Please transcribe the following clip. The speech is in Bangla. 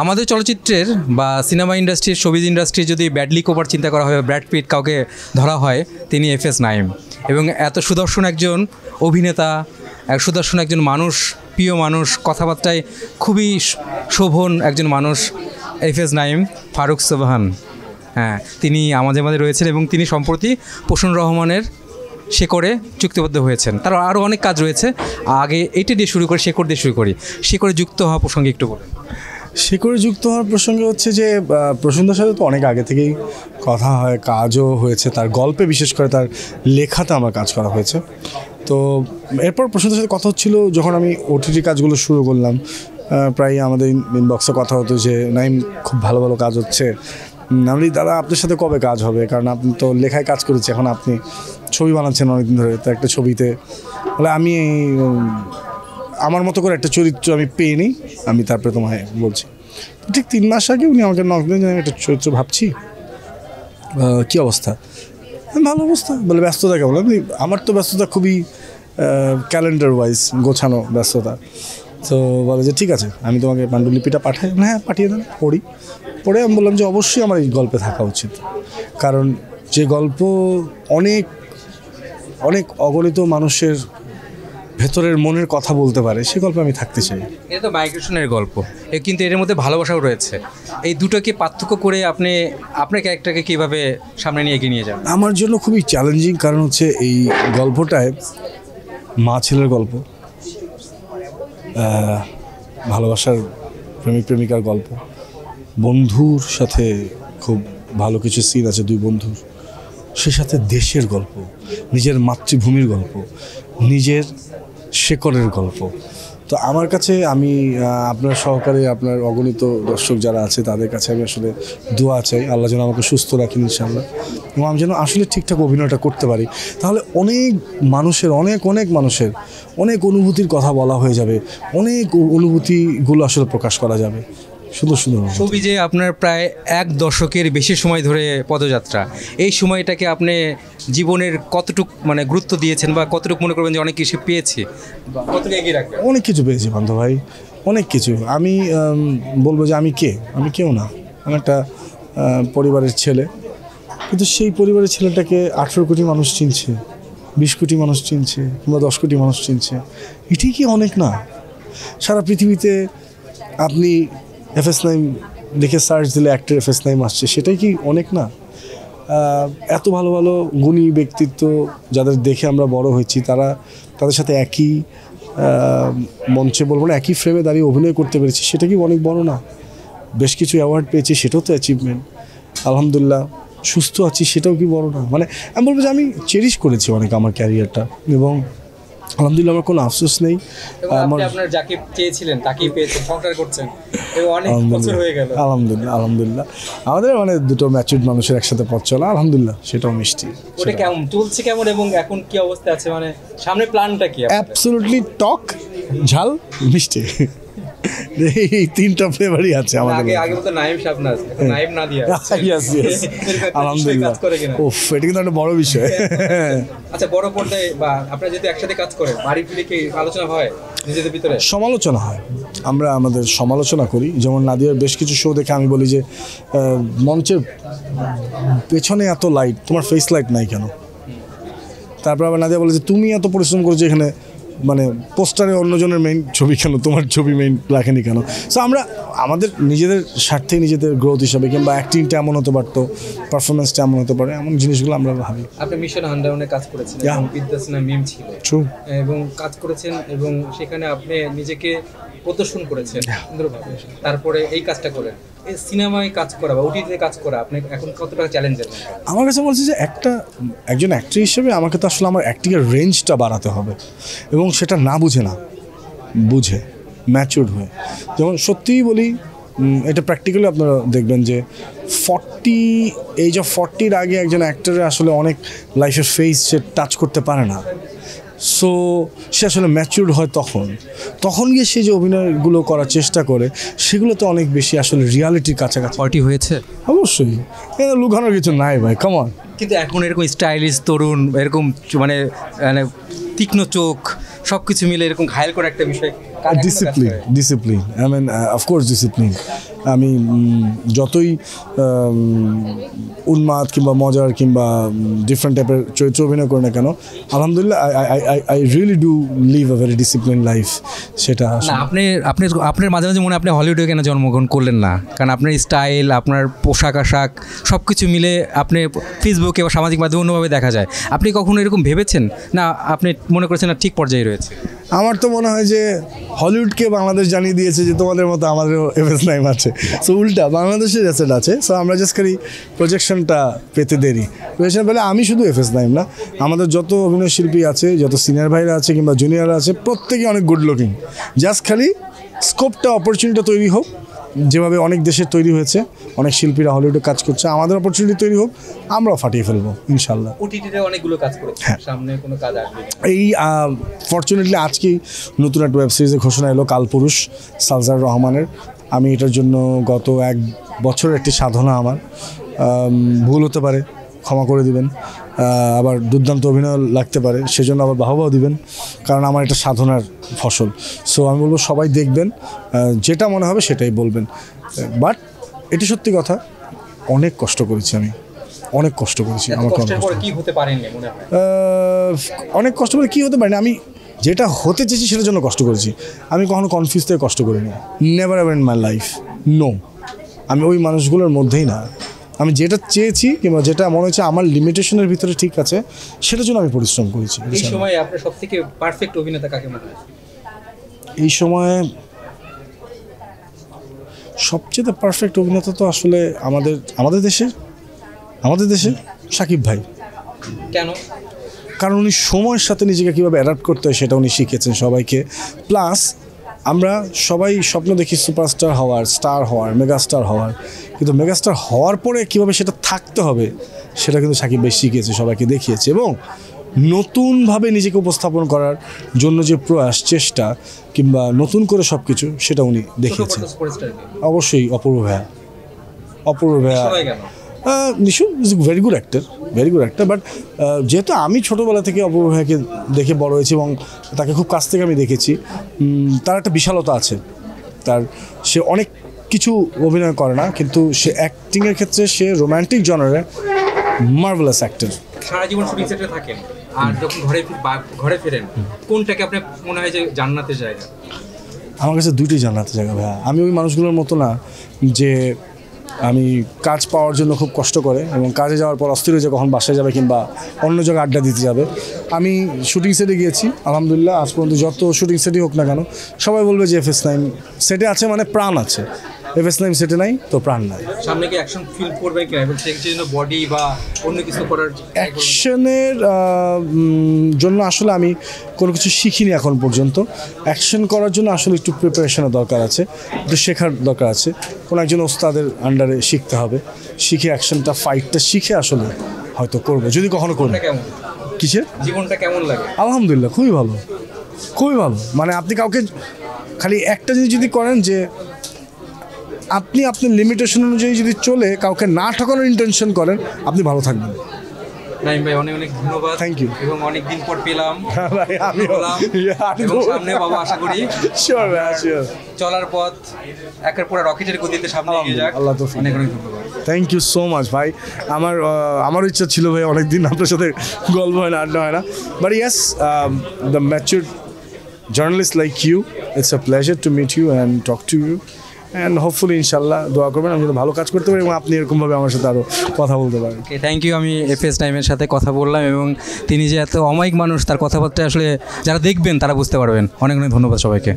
আমাদের চলচ্চিত্রের বা সিনেমা ইন্ডাস্ট্রির শোবিজ ইন্ডাস্ট্রি যদি ব্যাডলি কোপার চিন্তা করা হয়, ব্র্যাড পিট কাউকে ধরা হয়, তিনি এফএস নাঈম। এবং এত সুদর্শন একজন অভিনেতা, সুদর্শন একজন মানুষ, প্রিয় মানুষ, কথাবার্তায় খুবই শোভন একজন মানুষ এফএস নাঈম ফারুক সুবহান। হ্যাঁ, তিনি আমাদের মাঝে রয়েছেন এবং তিনি সম্প্রতি প্রসূন রহমানের শেকড়ে চুক্তিবদ্ধ হয়েছেন। তার আরও অনেক কাজ রয়েছে। আগে এইটা দিয়ে শুরু করি, শেকড় দিয়ে শুরু করি। শেকড়ে যুক্ত হওয়া প্রসঙ্গে একটু বলুন। শেকড়ে যুক্ত হওয়ার প্রসঙ্গে হচ্ছে যে প্রসূনদার সাথে তো অনেক আগে থেকেই কথা হয়, কাজও হয়েছে। তার গল্পে, বিশেষ করে তার লেখাতে আমার কাজ করা হয়েছে। তো এরপর প্রসূনদার সাথে কথা হচ্ছিল যখন আমি ওটিটি কাজগুলো শুরু করলাম। প্রায় আমাদের ইনবক্সে কথা হতো যে নাঈম, খুব ভালো ভালো কাজ হচ্ছে। আমি দাদা, আপনার সাথে কবে কাজ হবে? কারণ আপনি তো লেখায় কাজ করেছি, এখন আপনি ছবি বানাচ্ছেন অনেকদিন ধরে। তো একটা ছবিতে বলে আমি আমার মতো করে একটা চরিত্র আমি পেয়ে নিই, আমি তারপরে তোমায় বলছি। ঠিক 3 মাস আগে উনি আমাকে নক দিলেন যে আমি একটা চরিত্র ভাবছি, কী অবস্থা? ভালো অবস্থা। বলে ব্যস্ততা কেমন? আমার তো ব্যস্ততা খুবই ক্যালেন্ডার ওয়াইজ গোছানো ব্যস্ততা। তো বলে যে ঠিক আছে, আমি তোমাকে পাণ্ডুলিপিটা পাঠাই। হ্যাঁ, পাঠিয়ে দেন, পড়ে আমি বললাম যে অবশ্যই আমার এই গল্পে থাকা উচিত। কারণ যে গল্প অনেক অনেক অগণিত মানুষের ভেতরের মনের কথা বলতে পারে, সে গল্পে আমি থাকতে চাই। এটা তো মাইগ্রেশনের গল্প, কিন্তু এর মধ্যে ভালোবাসাও রয়েছে। এই দুটোকে পার্থক্য করে আপনি আপনার ক্যারেক্টারকে কীভাবে সামনে নিয়ে এগিয়ে নিয়ে যান? আমার জন্য খুবই চ্যালেঞ্জিং, কারণ হচ্ছে এই গল্পটায় মা ছেলের গল্প, ভালোবাসার প্রেমিক প্রেমিকার গল্প, বন্ধুর সাথে খুব ভালো কিছু সিন আছে, 2 বন্ধুর। সে সাথে দেশের গল্প, নিজের মাতৃভূমির গল্প, নিজের শেকড়ের গল্প। তো আমার কাছে আমি আপনার সহকারে আপনার অগণিত দর্শক যারা আছে তাদের কাছে আমি আসলে দোয়া চাই, আল্লাহ যেন আমাকে সুস্থ রাখেন ইনশাআল্লাহ, এবং আমি যেন আসলে ঠিকঠাক অভিনয়টা করতে পারি। তাহলে অনেক মানুষের অনেক অনুভূতির কথা বলা হয়ে যাবে, অনেক অনুভূতিগুলো আসলে প্রকাশ করা যাবে। সুন্দর সুন্দর ছবি যে আপনার প্রায় 1 দশকের বেশি সময় ধরে পদযাত্রা, এই সময়টাকে আপনি জীবনের কতটুক মানে গুরুত্ব দিয়েছেন, বা কতটুকু মনে করবেন যে অনেক কিছু পেয়েছি, কতটুকু এগিয়ে রাখবেন? অনেক কিছু পেয়েছি বান্ধব ভাই, অনেক কিছু। আমি বলবো যে আমি কেউ না, আমি একটা পরিবারের ছেলে, কিন্তু সেই পরিবারের ছেলেটাকে 18 কোটি মানুষ চিনছে, 20 কোটি মানুষ চিনছে, কিংবা 10 কোটি মানুষ চিনছে। এটাই কি অনেক না? সারা পৃথিবীতে আপনি এফএস নাঈম দেখে সার্চ দিলে অ্যাক্টর এফএস নাঈম আসছে, সেটাই কি অনেক না? এত ভালো ভালো গুণী ব্যক্তিত্ব যাদের দেখে আমরা বড় হয়েছি, তাদের সাথে একই মঞ্চে, বলবো না একই ফ্রেমে দাঁড়িয়ে অভিনয় করতে পেরেছি, সেটা কি অনেক বড় না? বেশ কিছু অ্যাওয়ার্ড পেয়েছি, সেটাও তো অ্যাচিভমেন্ট। আলহামদুলিল্লাহ সুস্থ আছি, সেটাও কি বড় না? মানে আমি বলবো যে আমি চেরিশ করেছি অনেক আমার ক্যারিয়ারটা, এবং আলহামদুলিল্লাহ আমার কোনো আফসোস নেই। আপনার যাকে চেয়েছিলেন তাকেই পেয়েছেন, সংসার করছেন, এবং অনেক বছর হয়ে গেল। আলহামদুলিল্লাহ আমাদের মানে দুটো ম্যাচিউরড মানুষের একসাথে পথ চলা, আলহামদুলিল্লাহ সেটাও মিষ্টি। ওটা কেমন চলছে, কেমন, এবং এখন কি অবস্থা আছে, মানে সামনে প্ল্যানটা কি? অ্যাবসলিউটলি টক, ঝাল, মিষ্টি, এই 3টা ফ্লেভারই আছে আমাদের। আগে বলতে নাঈম শাবনাজ, নাঈম নাদিয়া। ইয়েস আলহামদুলিল্লাহ। ওফ, এটা কিন্তু একটা বড় বিষয়। আচ্ছা, বড় পর্দায় বা আপনারা যদি একসাথে কাজ করেন, বাড়ি ফিরে কি আলোচনা হয় নিজেদের ভিতরে? সমালোচনা হয়, আমরা আমাদের সমালোচনা করি। যেমন নাদিয়ার বেশ কিছু শো দেখে আমি বলি যে মঞ্চের পেছনে এত লাইট, তোমার ফেস লাইট নাই কেন? তারপর আবার নাদিয়া বলে যে তুমি এত পরিশ্রম করেছো এখানে, মানে পোস্টারে অন্যজনের মেইন ছবি কেন, তোমার ছবি মেইন রাখেনি কেন? সো আমরা আমাদের নিজেদের স্বার্থে, নিজেদের গ্রোথ হিসাবে, কিংবা অ্যাক্টিংটা এমন হতে পারতো, পারফরমেন্সটা এমন হতে পারে, এমন জিনিসগুলো আমরা ভাবি। আপনি মিশন হান্ডাউনে কাজ করেছেন, বিদ্যাসনা মিম ছিল, এবং কাজ করেছেন, এবং সেখানে আপনি নিজেকে প্রদর্শন করেছেন সুন্দরভাবে। তারপরে এই কাজটা করেন, এই সিনেমায় কাজ করা বা ওটিটিতে কাজ করা, আপনি এখন কতটা চ্যালেঞ্জের? আমার কাছে বলছি যে একজন অ্যাক্টর হিসেবে আমাকে তো আসলে আমার অ্যাক্টিংয়ের রেঞ্জটা বাড়াতে হবে, এবং সেটা না বুঝে ম্যাচিউরড হয়ে। যেমন সত্যিই বলি, এটা প্র্যাকটিক্যালি আপনারা দেখবেন যে এজ অফ 40-র আগে একজন অ্যাক্টরের আসলে অনেক লাইফের ফেজ সে টাচ করতে পারে না। সো সে আসলে ম্যাচিউরড হয় তখন গিয়ে সে যে অভিনয়গুলো করার চেষ্টা করে, সেগুলো তো অনেক বেশি আসলে রিয়ালিটির কাছাকাছি। 40 হয়েছে অবশ্যই, লুকানোর কিছু নাই ভাই, কাম অন। কিন্তু এখন এরকম স্টাইলিশ তরুণ, এরকম মানে তীক্ষ্ণ চোখ, সব কিছু মিলে এরকম ঘায়ল করে একটা বিষয় কার এখনো কাজ করে? Discipline I mean of course discipline. আমি যতই উন্মাদ কিংবা মজার কিংবা ডিফারেন্ট টাইপের চরিত্র অভিনয় করি না কেন, আলহামদুলিল্লাহ I really do live a very discipline life. সেটা না, আপনার মাঝে মাঝে মনে হয় আপনি হলিউডে কেন জন্মগ্রহণ করলেন না? কারণ আপনার স্টাইল, আপনার পোশাক আশাক সব কিছু মিলে আপনি ফেসবুকে বা সামাজিক মাধ্যমে অন্যভাবে দেখা যায়। আপনি কখনো এরকম ভেবেছেন না? আপনি মনে করছেন না ঠিক পর্যায়ে রয়েছে? আমার তো মনে হয় যে হলিউডকে বাংলাদেশ জানিয়ে দিয়েছে যে তোমাদের মতো আমাদেরও FS নাইম আছে। সো উল্টা বাংলাদেশের অ্যাসেট আছে। সো আমরা জাস্ট খালি প্রজেকশনটা পেতে দেরি। প্রজেকশন পেলে আমি শুধু FS নাইম না, আমাদের যত অভিনয় শিল্পী আছে, যত সিনিয়র ভাইরা আছে কিংবা জুনিয়ররা আছে, প্রত্যেকেই অনেক গুড লুকিং। জাস্ট খালি স্কোপটা, অপরচুনিটিটা তৈরি হোক, যেভাবে অনেক দেশের তৈরি হয়েছে, অনেক শিল্পীরা হলিউডে কাজ করছে, আমাদের অপরচুনিটি তৈরি হোক, আমরাও ফাটিয়ে ফেলবো ইনশাল্লাহ। ওটিটিতে অনেকগুলো কাজ করেছে, সামনে কোনো কাজ আসবে? এই ফরচুনেটলি আজকেই নতুন একটা ওয়েব সিরিজের ঘোষণা এলো, কালপুরুষ, সালজার রহমানের। আমি এটার জন্য গত 1 বছরের একটি সাধনা আমার। ভুল হতে পারে, ক্ষমা করে দিবেন। আবার দুর্দান্ত অভিনয় লাগতে পারে, সেজন্য আবার বাহবাও দিবেন, কারণ আমার এটা সাধনার ফসল। সো আমি বলবো সবাই দেখবেন, যেটা মনে হবে সেটাই বলবেন। বাট এটি সত্যি কথা, অনেক কষ্ট করেছি আমি, অনেক কষ্ট করেছি। আমাকে অনেক কষ্ট, কি হতে পারেননি মনে হয়? অনেক কষ্ট করে কী হতে পারে না, আমি যেটা হতে চেয়েছি সেটার জন্য কষ্ট করেছি। আমি কখনো কনফিউজ থেকে কষ্ট করিনি, never ever in my life, no. আমি ওই মানুষগুলোর মধ্যেই না। আমি যেটা চেয়েছি কিংবা যেটা মনে হচ্ছে আমার লিমিটেশনের ভিতরে ঠিক আছে, সেটার জন্য আমি পরিশ্রম করেছি। এই সময় আপনার সবথেকে পারফেক্ট অভিনেতা কাকে মনে হয়? এই সময়ে সবচেয়ে পারফেক্ট অভিনেতা তো আসলে আমাদের দেশে শাকিব ভাই। কেন? কারণ উনি সময়ের সাথে নিজেকে কীভাবে অ্যাডাপ্ট করতে হয় সেটা উনি শিখেছেন সবাইকে। প্লাস আমরা সবাই স্বপ্ন দেখি সুপারস্টার হওয়ার, স্টার হওয়ার, মেগাস্টার হওয়ার, কিন্তু মেগাস্টার হওয়ার পরে কীভাবে সেটা থাকতে হবে সেটা কিন্তু শাকিব ভাই শিখিয়েছে, সবাইকে দেখিয়েছে। এবং নতুনভাবে নিজেকে উপস্থাপন করার জন্য যে প্রয়াস, চেষ্টা কিংবা নতুন করে সব কিছু, সেটা উনি দেখিয়েছেন। অবশ্যই অপূর্ব ভাইয়া। Nishu is very good actor. But যেহেতু আমি ছোটোবেলা থেকে অপূর্ব ভাইয়াকে দেখে বড় হয়েছি এবং তাকে খুব কাছ থেকে আমি দেখেছি, তার একটা বিশালতা আছে। সে অনেক কিছু অভিনয় করে না, কিন্তু সে অ্যাক্টিংয়ের ক্ষেত্রে সে রোম্যান্টিক জনারের মার্ভেলাস অ্যাক্টর। সারা জীবন শুটিং সেটে থাকেন, আর যখন ঘরে ফেরেন, কোনটাকে আপনার মনে হয় যে জান্নাতের জায়গা? আমার কাছে দুইটাই জান্নাতের জায়গা ভাইয়া। আমি ওই মানুষগুলোর মতো না যে আমি কাজ পাওয়ার জন্য খুব কষ্ট করে এবং কাজে যাওয়ার পর অস্থির হয়ে যায় কখন বাসায় যাবে কিংবা অন্য জায়গায় আড্ডা দিতে যাবে। আমি শুটিং সেটে গিয়েছি, আলহামদুলিল্লাহ আজ পর্যন্ত যত শুটিং সেটই হোক না কেন, সবাই বলবে যে FS নাইম সেটে আছে মানে প্রাণ আছে, FS নাইম সেটে নাই তো প্রাণ নাই। সামনে কি অ্যাকশন ফিল করবেন কিনা, এবং সেই জন্য বডি বা অন্য কিছু করার? অ্যাকশনের জন্য আসলে আমি কোনো কিছু শিখিনি এখন পর্যন্ত। অ্যাকশন করার জন্য আসলে একটু প্রিপারেশনের দরকার আছে, একটু শেখার দরকার আছে। কোনো একজন ওস্তাদের আন্ডারে শিখতে হবে, শিখে অ্যাকশনটা, ফাইটটা শিখে আসলে হয়তো করবো, যদি কখনো করবো। কেমন কিসের জীবনটা কেমন লাগে? আলহামদুলিল্লাহ খুবই ভালো। মানে আপনি কাউকে খালি একটা জিনিস যদি করেন যে আপনি আপনার লিমিটেশন অনুযায়ী যদি চলে কাউকে না ঠকানোর ইন্টেনশন করেন, আপনি ভালো থাকবেন। নাইম ভাই, অনেক অনেক ধন্যবাদ। Thank you. এবং অনেক দিন পর পেলাম ভাই, আমি সামনে বাবা, আশা করি শিওর শিওর চলার পথ একের পর রকেটের গতিতে সামনে এগিয়ে যাক। আল্লাহ তো অনেক অনেক ধন্যবাদ। থ্যাংক ইউ সো মাচ ভাই। আমারও ইচ্ছা ছিল ভাই, অনেকদিন আপনার সাথে গল্প হয় না, আড্ডা হয় না। But yes, the mature journalist like you, it's a pleasure to meet you and talk to you. And hopefully ইনশাল্লাহ দোয়া করবেন আমি যেন ভালো কাজ করতে পারি এবং আপনি এরকমভাবে আমার সাথে আরও কথা বলতে পারেন। Thank you. আমি FS নাইমের সাথে কথা বললাম এবং তিনি যে এত অমায়িক মানুষ, তার কথাবার্তা আসলে যারা দেখবেন তারা বুঝতে পারবেন। অনেক অনেক ধন্যবাদ সবাইকে।